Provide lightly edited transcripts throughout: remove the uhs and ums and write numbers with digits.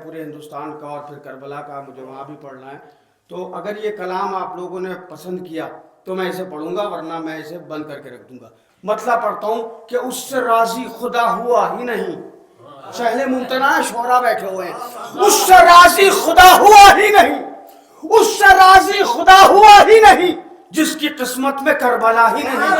پورے ہندوستان کا اور پھر کربلا کا، مجھے وہاں بھی پڑھنا ہے. تو اگر یہ کلام آپ لوگوں نے پسند کیا تو میں اسے پڑھوں گا، ورنہ میں اسے بند کر کے رکھ دوں گا. مطلب پڑھتا ہوں کہ اس سے راضی خدا ہوا ہی نہیں. سہل ممتنع شعرا بیٹھے ہوئے ہیں. اس سے راضی خدا ہوا ہی نہیں، اس سے راضی خدا ہوا ہی نہیں جس کی قسمت میں کربلا ہی نہیں.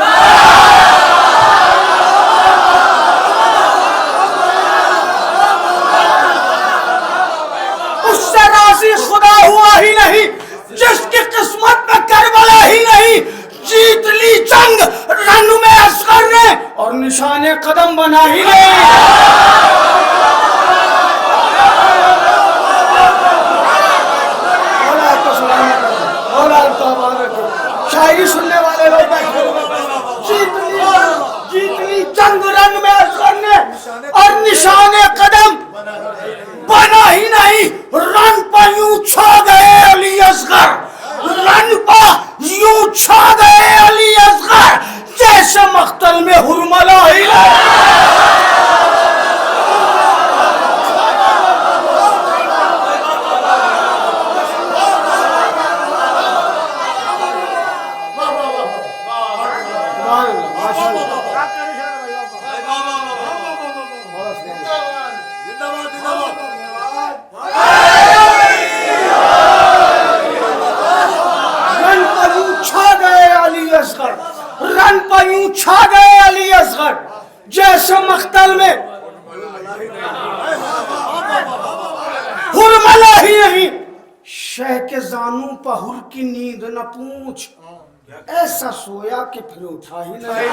اس سے راضی خدا ہوا ہی نہیں جس کی قسمت میں کربلا ہی نہیں. جیت لی جنگ رن میں اصغر نے اور نشان قدم بنا ہی نہیں. شاعری سننے والے لوگ بیٹھے جیت لی جنگ رن میں اصغر نے اور نشان قدم بنا ہی نہیں. رن پہ یوں چھا گئے علی اصغر، رن پہ یوں چھا گئے علی اصغر جیسے مقتل میں حرملہ ہی رن پہ یوں چھا گئے علی اصغر جیسے مقتل میں حرملہ ہی نہیں. شہ کے زانوں پہ حر کی نیند نہ پوچھ، ایسا سویا کہ پھر اٹھا ہی نہیں.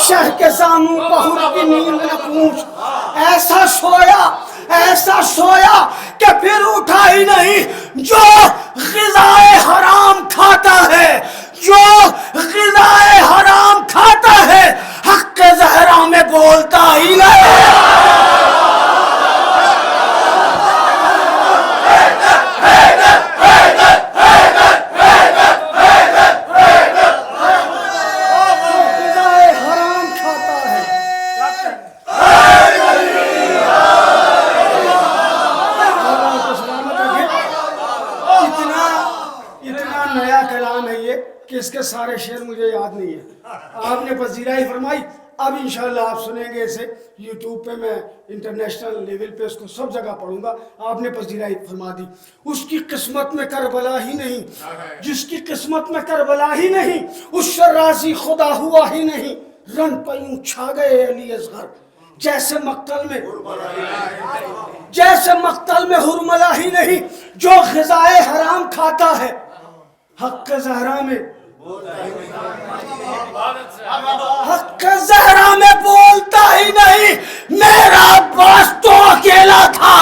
شہ کے زانوں پہ حر کی نیند نہ پوچھ، ایسا سویا کہ پھر اٹھا ہی نہیں. جو غذائے حرام کھاتا ہے، جو غذائے حرام کھاتا ہے حق زہرا میں بولتا ہی نہیں. اس کے سارے شعر مجھے یاد نہیں ہے. آپ نے پذیرائی فرمائی. اب انشاءاللہ آپ سنیں گے اسے یوٹیوب پہ، میں انٹرنیشنل لیول پہ اس کو سب جگہ پڑھوں گا. آپ نے پذیرائی فرما دی. اس کی قسمت میں کربلا ہی نہیں، جس کی قسمت میں کربلا ہی نہیں اس سے راضی خدا ہوا ہی نہیں. رن پہ یوں چھا گئے علی اصغر جیسے مقتل میں حرملہ ہی نہیں. جو غذائے حرام کھاتا ہے حق زہرا میں بولتا ہی نہیں. میرا عباس تو اکیلا تھا،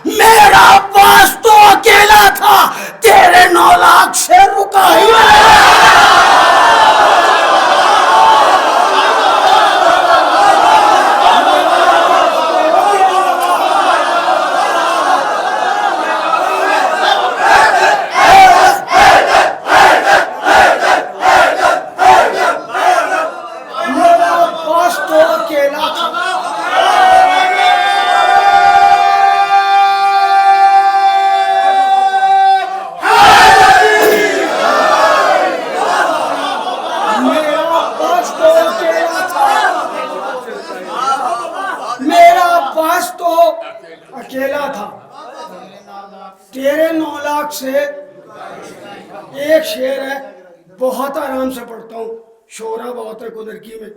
میرا عباس تو اکیلا تھا، تیرے 9 لاکھ سے رکا ہی نہیں. تیرے 9 لاکھ سے. ایک شعر ہے بہت آرام سے پڑھتا ہوں، شعرا بہت ہے قدرکی میں.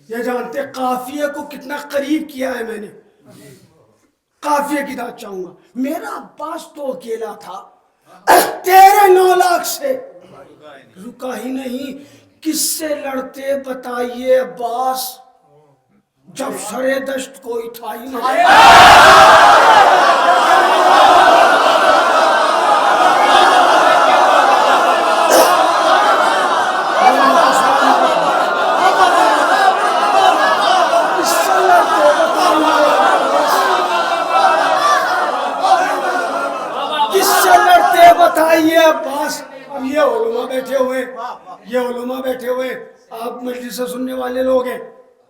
یہ جانتے قافیے کو کتنا قریب کیا ہے میں نے. قافیے کی داد چاہوں گا. میرا عباس تو اکیلا تھا، تیرے 9 لاکھ سے رکا ہی نہیں. کس سے لڑتے بتائیے عباس جب سرے دشت کوئی تھا ہی نہیں. بتائیے عباس. اب یہ علماء بیٹھے ہوئے, یہ علماء بیٹھے ہوئے, آپ مجلس سے سننے والے لوگ ہیں,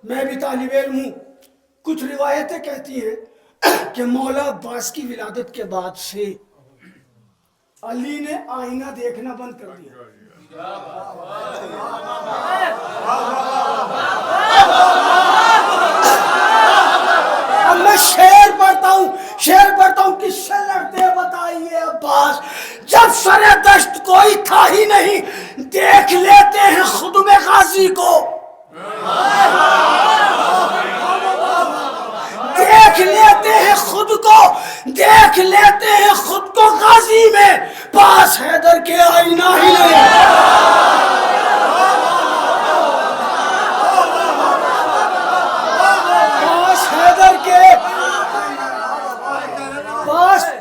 میں بھی طالب علم ہوں. کچھ روایتیں کہتی ہیں کہ مولا عباس کی ولادت کے بعد سے علی نے آئینہ دیکھنا بند کر دیا. اب میں شعر پڑھتا ہوں کس سے لڑتے بتائیے عباس, جب سر دشت کوئی تھا ہی نہیں, دیکھ لیتے ہیں خود میں غازی کو, دیکھ لیتے ہیں خود کو, دیکھ لیتے ہیں خود کو غازی میں, پاس حیدر کے آئینہ ہی نہیں.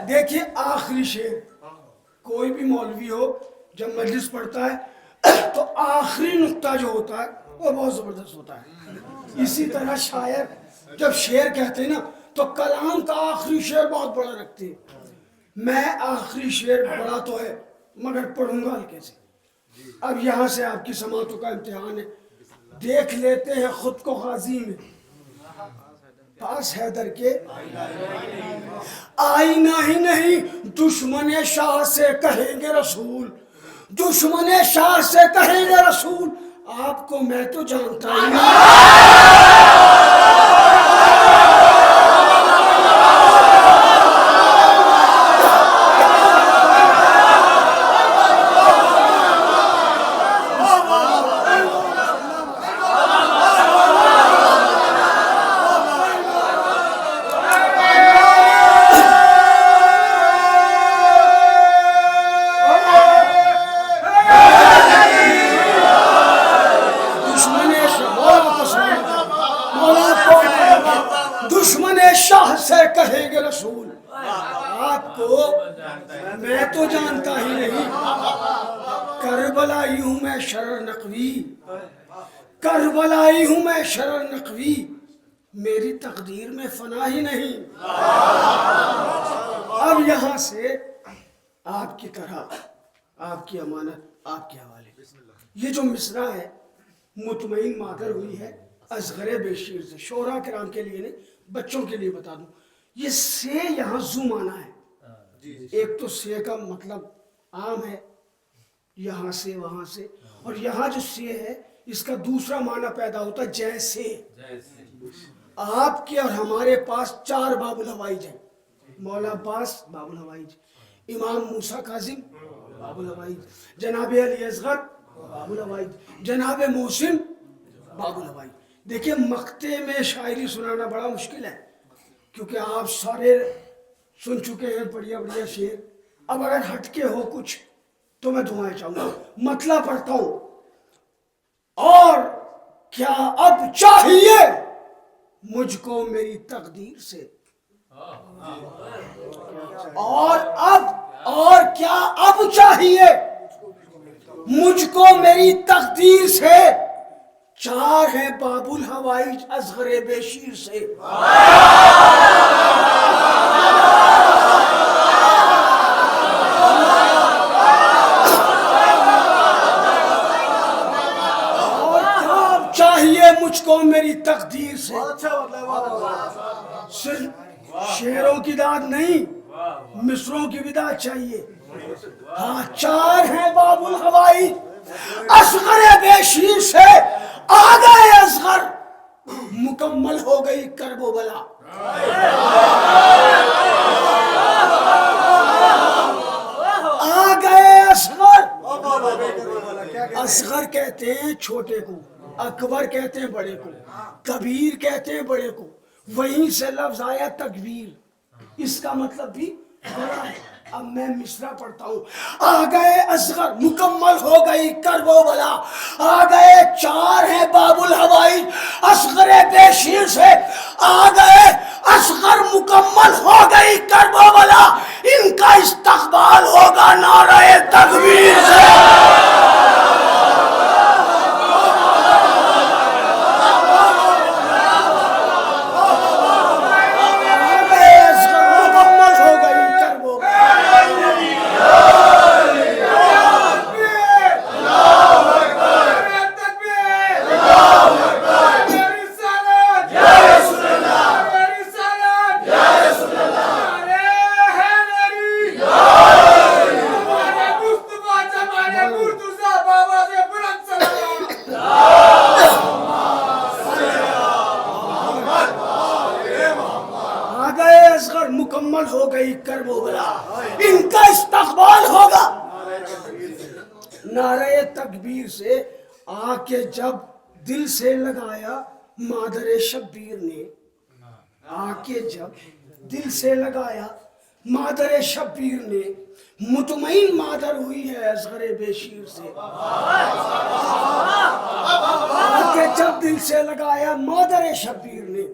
دیکھیے آخری شعر, کوئی بھی مولوی ہو جب مجلس پڑھتا ہے تو آخری نقطہ جو ہوتا ہے وہ بہت زبردست ہوتا ہے. اسی طرح شاعر جب شعر کہتے ہیں نا تو کلام کا آخری شعر بہت بڑا رکھتے ہیں. میں آخری شعر بڑا تو ہے مگر پڑھوں گا ہلکے سے. اب یہاں سے آپ کی سماعتوں کا امتحان ہے. دیکھ لیتے ہیں خود کو غازی میں, پاس حیدر کے آئینہ ہی نہیں. دشمن شاہ سے کہیں گے رسول, دشمن شاہ سے کہیں گے رسول, آپ کو میں تو جانتا ہی نہیں. دشمن شاہ سے کہیں گے رسول, آپ کو میں تو جانتا ہی نہیں. کربلائی ہوں میں شرر نقوی, کربلائی ہوں میں شرر نقوی, میری تقدیر میں فنا ہی نہیں. اب یہاں سے آپ کی طرح, آپ کی امانت آپ کے حوالے. یہ جو مصرع ہے مطمئن مادر ہوئی ہے اصغر بشیر سے, شعراء کرام کے لیے نہیں بچوں کے لیے بتا دوں. یہ سے یہاں زو مانا ہے. ایک تو سے کا مطلب عام ہے, یہاں سے وہاں سے, اور یہاں جو سے ہے اس کا دوسرا معنی پیدا ہوتا ہے جیسے. آپ کے اور ہمارے پاس 4 باب الحوائج ہیں. مولا عباس باب الحوائج, امام موسیٰ کاظم باب الحوائج, جناب علی اصغر باب الحوائج, جناب محسن باب الحوائج. دیکھیں مقطع میں شاعری سنانا بڑا مشکل ہے کیونکہ آپ سارے سن چکے ہیں بڑھیا بڑھیا شعر. اب اگر ہٹ کے ہو کچھ تو میں دعائیں چاہوں گا. مطلب پڑھتا ہوں, اور کیا اب چاہیے مجھ کو میری تقدیر سے, اور کیا اب چاہیے مجھ کو میری تقدیر سے, 4 ہیں باب الحوائج اصغر بشیر سے. اور کیا اب چاہیے مجھ کو میری تقدیر سے. صرف شعروں کی داد نہیں, مصروں کی بھی داد چاہیے. ہاں 4 ہیں باب الحوائج اصغر بشیر سے, آ گئے اصغر مکمل ہو گئی کرب و بلا. آ گئے اصغر. اصغر کہتے ہیں چھوٹے کو, اکبر کہتے ہیں بڑے کو, کبیر کہتے ہیں بڑے کو, وہیں سے لفظ آیا تکبیر, اس کا مطلب بھی بڑا ہے. اب میں مصرع پڑھتا ہوں. آ گئے اصغر مکمل ہو گئی کرب و بلا, آ گئے 4 ہیں باب الحوائج اصغر بشیر سے, آ گئے اصغر مکمل ہو گئی کرب و بلا, ان کا استقبال ہوگا نعرہ تکبیر سے. مکمل ہو گئی کربلا، ان کا استقبال ہوگا نعرہ تکبیر سے۔ آ کے جب دل سے لگایا مادر شبیر نے، آ کے جب دل سے لگایا مادر شبیر نے، مطمئن مادر ہوئی ہے اصغر بشیر سے۔ آ کے جب دل سے لگایا مادر شبیر نے،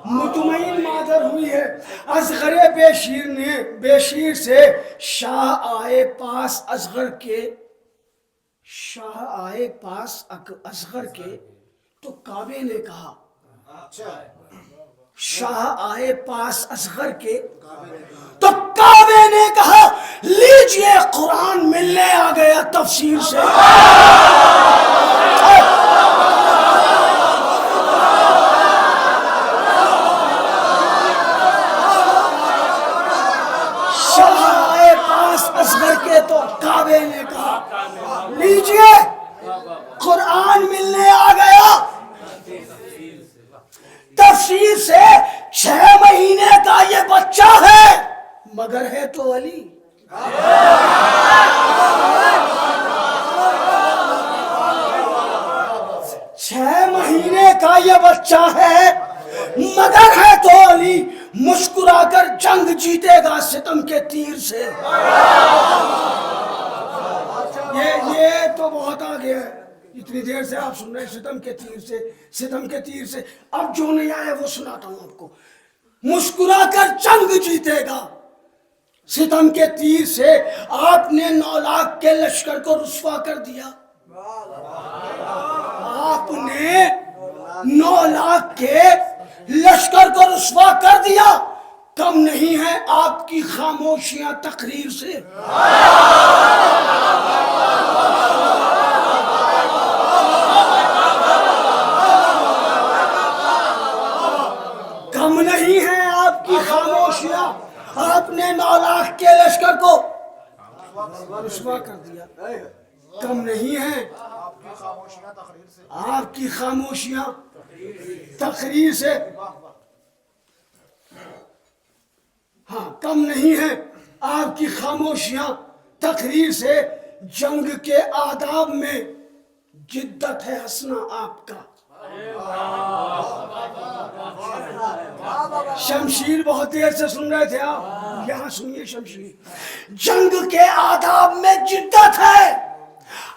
مطمئن مادر ہوئی ہے اصغر بشیر سے۔ شاہ آئے پاس اصغر کے، شاہ آئے پاس اصغر کے تو کعبے نے کہا، شاہ آئے پاس اصغر کے تو کعبے نے کہا لیجئے قرآن ملنے آ گیا تفسیر سے۔ شاہ آئے پاس اصغر کے تو کعبے نے کہا لیجئے قرآن ملنے آ گیا تفسیر سے۔ 6 مہینے کا یہ بچہ ہے مگر ہے تو علی۔ 6 مہینے کا یہ بچہ ہے مگر ہے تو علی، مسکرا کر جنگ جیتے گا ستم کے تیر سے۔ یہ تو بہت آگے ہے، اتنی دیر سے آپ سن رہے ہیں ستم کے تیر سے، ستم کے تیر سے۔ اب جو نہیں آیا وہ سناتا ہوں آپ کو۔ مسکرا کر جنگ جیتے گا ستم کے تیر سے، آپ نے 9 لاکھ کے لشکر کو رسوا کر دیا۔ آپ نے 9 لاکھ کے لشکر کو رسوا کر دیا، کم نہیں ہے آپ کی خاموشیاں تقریر سے۔ کم نہیں ہے آپ کی خاموشیاں، آپ نے 9 لاکھ کے لشکر کو رسوا کر دیا، کم نہیں ہے آپ کی خاموشیاں تقریر سے۔ ہاں، کم نہیں ہے آپ کی خاموشیاں تقریر سے۔ جنگ کے آداب میں جدت ہے ہنسنا آپ کا۔ شمشیر بہت دیر سے سن رہے تھے آپ، یہاں سنیے شمشیر۔ جنگ کے آداب میں جدت ہے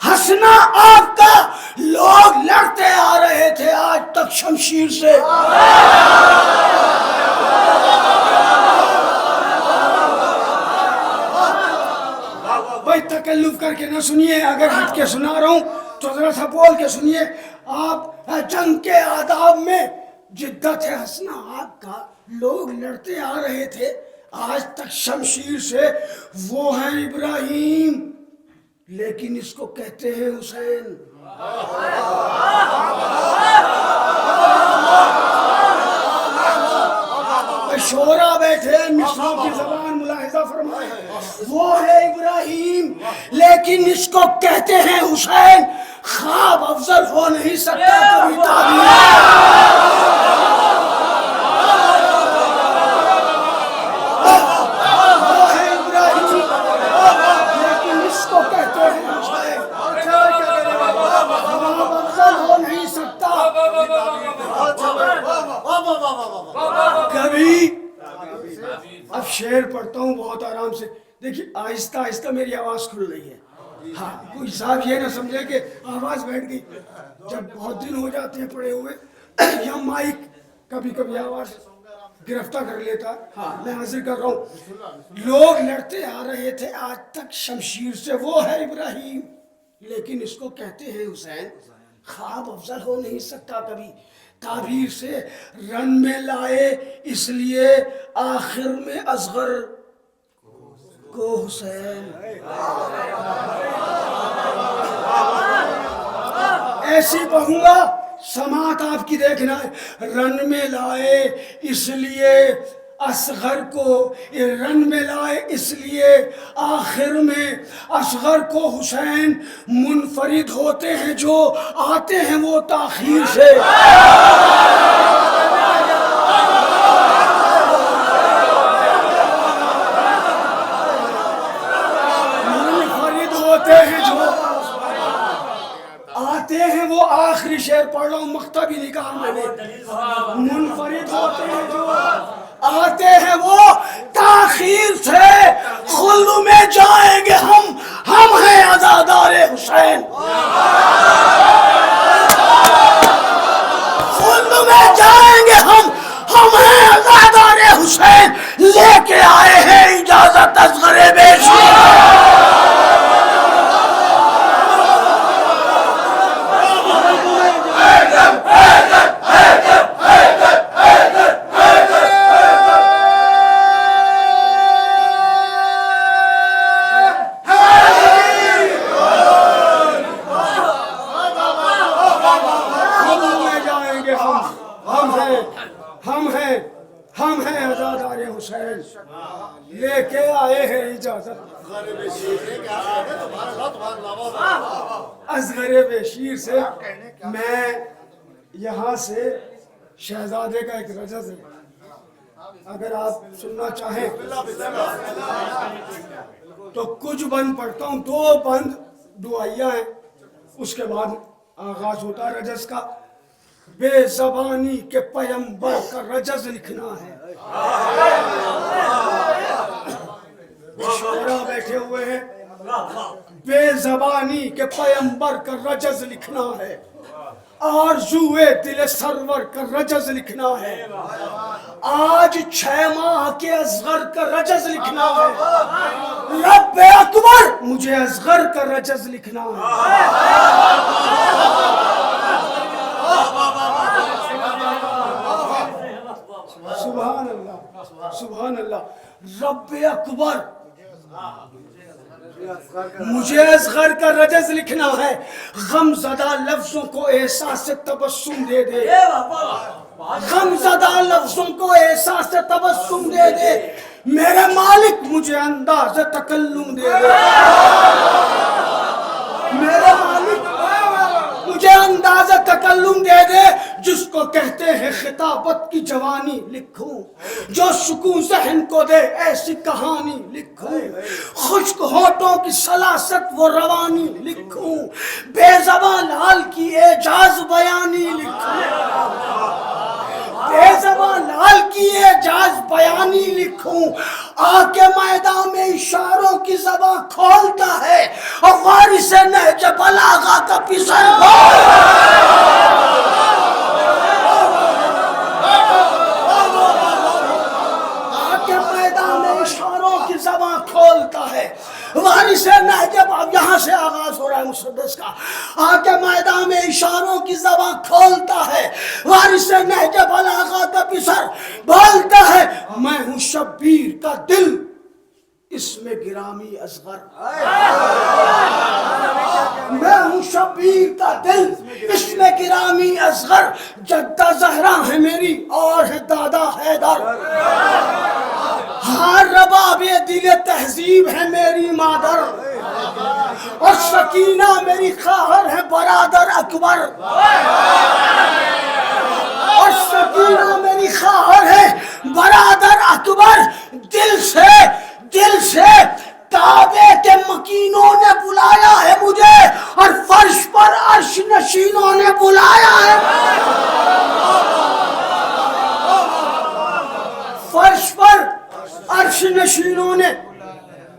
ہنسنا آپ کا، لوگ لڑتے آ رہے تھے آج تک شمشیر سے۔ بھائی تکلف کر کے نہ سنیے، اگر ہٹ کے سنا رہا ہوں تو ذرا سا بول کے سنیے۔ آپ جنگ کے آداب میں جدت ہے ہنسنا آپ کا، لوگ لڑتے آ رہے تھے آج تک شمشیر سے۔ وہ ہیں ابراہیم لیکن اس کو کہتے ہیں حسین۔ شورا بیٹھے مصروں کی زبان ملاحظہ فرمائے۔ وہ ہے ابراہیم لیکن اس کو کہتے ہیں حسین، خواب افضل ہو نہیں سکتا کبھی تعبیر۔ وہ ہے ابراہیم لیکن اس کو کہتے ہیں حسین، خواب افضل ہو نہیں سکتا کبھی۔ اب شعر پڑھتا ہوں بہت آرام سے، دیکھیے آہستہ آہستہ میری آواز کھل رہی ہے۔ ہاں، کوئی صاحب یہ نہ سمجھے کہ آواز بیٹھ گئی، جب بہت دن ہو جاتے ہیں پڑے ہوئے یا مائک کبھی کبھی آواز گرفتہ کر لیتا۔ ہاں، میں حاضر کر رہا ہوں۔ لوگ لڑتے آ رہے تھے آج تک شمشیر سے۔ وہ ہے ابراہیم لیکن اس کو کہتے ہیں حسین، خواب افضل ہو نہیں سکتا کبھی تعبیر سے۔ رن میں لائے اس لیے آخر میں اصغر کو حسین۔ ایسی کہوں گا سماعت آپ کی دیکھنا ہے۔ رن میں لائے اس لیے اصغر کو، رن میں لائے اس لیے آخر میں اصغر کو حسین، منفرد ہوتے ہیں جو آتے ہیں وہ تاخیر سے۔ آتے ہیں وہ آخری شعر پڑھ رہا ہوں مکتب ہی نکاح میں نے منفرد ہوتے ہیں جو آتے ہیں وہ تاخیر سے خلد میں جائیں گے ہم ہیں عزادار حسین خلد میں جائیں گے ہم ہیں عزادار حسین لے کے آئے ہیں اجازت اصغر بیشیر ہم ہیں عزادار حسین لے کے آئے ہیں اجازت اصغر بشیر سے میں یہاں سے شہزادے کا ایک رجز ہے اگر آپ سننا چاہیں تو کچھ بند پڑھتا ہوں 2 بند دعائیاں ہیں اس کے بعد آغاز ہوتا ہے رجز کا بے زبانی کے پیمبر کا رجز لکھنا ہے شعراء بیٹھے ہوئے ہیں بے زبانی کے پیمبر کا رجز لکھنا ہے آرزوئے دل سرور کا رجز لکھنا ہے آج 6 ماہ کے اصغر کا رجز لکھنا ہے رب اکبر مجھے اصغر کا رجز لکھنا ہے سبحان اللہ سبحان اللہ رب اکبر مجھے اصغر کا رجز لکھنا ہے غم زدہ لفظوں کو احساس تبسم دے دے غم زدہ لفظوں کو احساس تبسم دے دے میرے مالک مجھے انداز تکلم دے دے میرے مالک مجھے انداز تکلم دے دے جس کو کہتے ہیں خطابت کی جوانی لکھوں جو سکون ذہن کو دے ایسی کہانی لکھوں خشک ہونٹوں کی سلاست وہ روانی لکھوں بے زبان حال کی اعجاز بیانی لکھوں بے زبان حال کی اعجاز بیانی لکھوں آ کے میدان میں اشاروں کی زبان کھولتا ہے اور وارث نہج بلاغہ کا پسر کھولتا ہے وارث نہج اب یہاں سے آغاز ہو رہا ہے مسدس کا آکے میدان میں اشاروں کی زبان کھولتا ہے وارث نہج بلاغہ کا پسر بولتا ہے میں ہوں شبیر کا دل اس میں گرامی اصغر میں ہوں شبیر کا دل اس میں گرامی اصغر جدہ زہرا ہے میری اور ہے دادا حیدر ہار رباب دل تہذیب ہے میری مادر اور سکینہ میری خواہر ہے برادر اکبر اور سکینہ میری خواہر ہے برادر اکبر دل سے کعبے کے مکینوں نے بلایا ہے مجھے اور فرش پر عرش نشینوں نے بلایا ہے فرش پر عرش نشینوں نے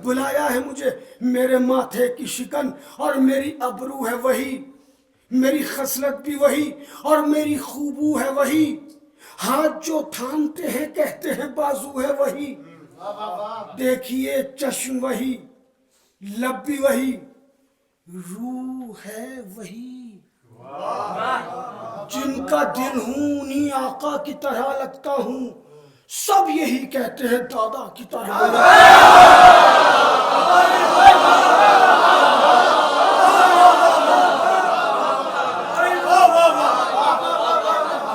بلایا ہے مجھے میرے ماتھے کی شکن اور میری ابرو ہے وہی میری خصلت بھی وہی اور میری خوبو ہے وہی ہاتھ جو تھامتے ہیں کہتے ہیں بازو ہے وہی دیکھیے چشم وہی لب بھی وہی روح ہے وہی جن کا دل ہوں انہی آقا کی طرح لگتا ہوں سب یہی کہتے ہیں دادا کی طرح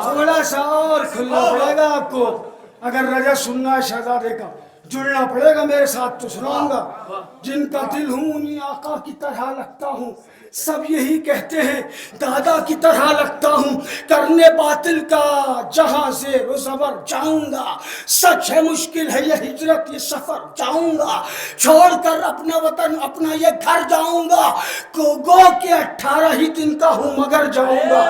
تھوڑا سا اور کھلنا پڑے گا آپ کو اگر رجا سننا ہے شہزادے کا جڑنا پڑے گا میرے ساتھ تو سناؤں گا جن کا دل ہوں انہی آقا کی طرح لگتا ہوں سب یہی کہتے ہیں دادا کی طرح لگتا ہوں، کرنے باطل کا جہاں زیر و زبر جاؤں گا، سچ ہے مشکل ہے یہ ہجرت یہ سفر جاؤں گا، چھوڑ کر اپنا وطن اپنا یہ گھر جاؤں گا، گو کہ 18 ہی دن کا ہوں مگر جاؤں گا۔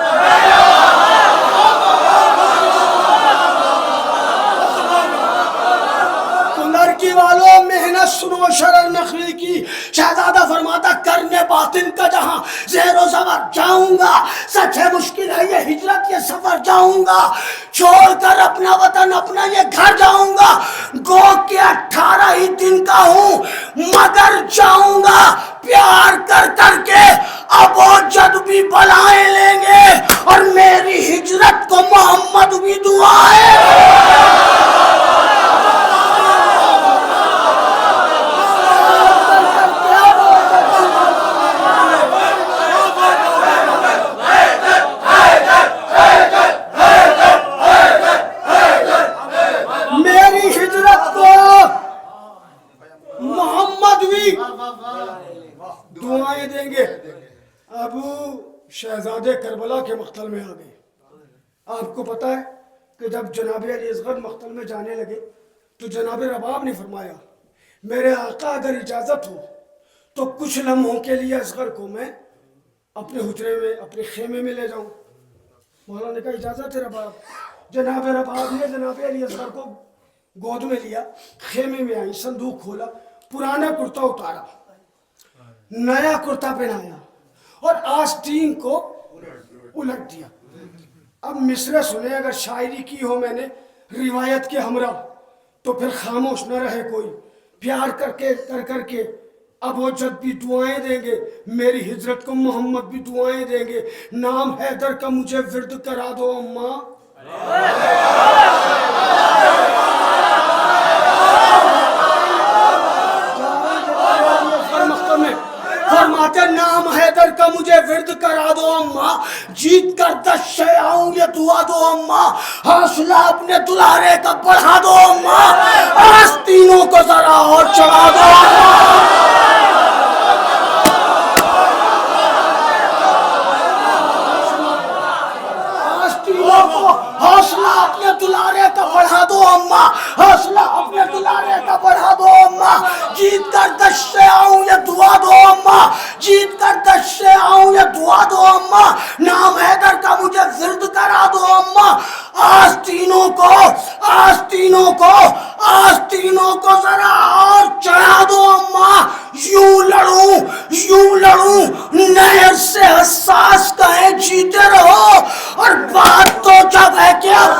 لڑکی والوں محنت سنو شرر نخوی کی، شہزادہ فرماتا کرنے باطن کا جہاں زیر و زبر جاؤں گا، سچ ہے مشکل ہے یہ ہجرت یہ سفر جاؤں گا، چھوڑ کر اپنا وطن اپنا یہ گھر جاؤں گا، گو کہ 18 ہی دن کا ہوں مگر جاؤں گا، پیار کر کر کے اب وہ جد بھی بلائیں لیں گے اور میری ہجرت کو محمد بھی دعائیں۔ دعائیں دیں گے۔ ابو شہزادے کربلا کے مقتل میں آ گئے۔ آپ کو پتا ہے کہ جب جناب علی اصغر مقتل میں جانے لگے تو جناب رباب نے فرمایا میرے آقا اگر اجازت ہو تو کچھ لمحوں کے لیے اصغر کو میں اپنے حجرے میں اپنے خیمے میں لے جاؤں۔ مولانا نے کہا اجازت ہے رباب۔ جناب رباب نے جناب علی اصغر کو گود میں لیا، خیمے میں آئی، صندوق کھولا، پرانا کرتا اتارا، نیا کرتا پہنایا اور آستین کو الٹ دیا۔ اب مصرع سنے، اگر شاعری کی ہو میں نے روایت کے ہمراہ تو پھر خاموش نہ رہے کوئی، پیار کر کے اب وہ جب بھی دعائیں دیں گے، میری ہجرت کو محمد بھی دعائیں دیں گے، نام حیدر کا مجھے ورد کرا دو اماں۔ فرماتے نام حیدر کا مجھے ورد کرا دو اماں، جیت کر 10 شے آؤں یہ دعا دو اماں، حوصلہ اپنے دلارے کا بڑھا دو اماں، آستینوں کو ذرا اور چڑھا دو اماں۔ حوصلہ اپنے دلارے کا بڑھا دو اماں، حوصلہ اپنے دلارے کا بڑھا دو اماں، جیت کر 10 سے آؤں یہ دعا دو اماں، جیت کر 10 سے آؤں یہ دعا دو اماں، نام حیدر کا مجھے ورد کرا دو اماں، آستینوں کو ذرا اور چڑھا دو اماں، یوں لڑوں نہر سے حساس کہیں جیتے رہو، اور بات تو جب ہے کہ اب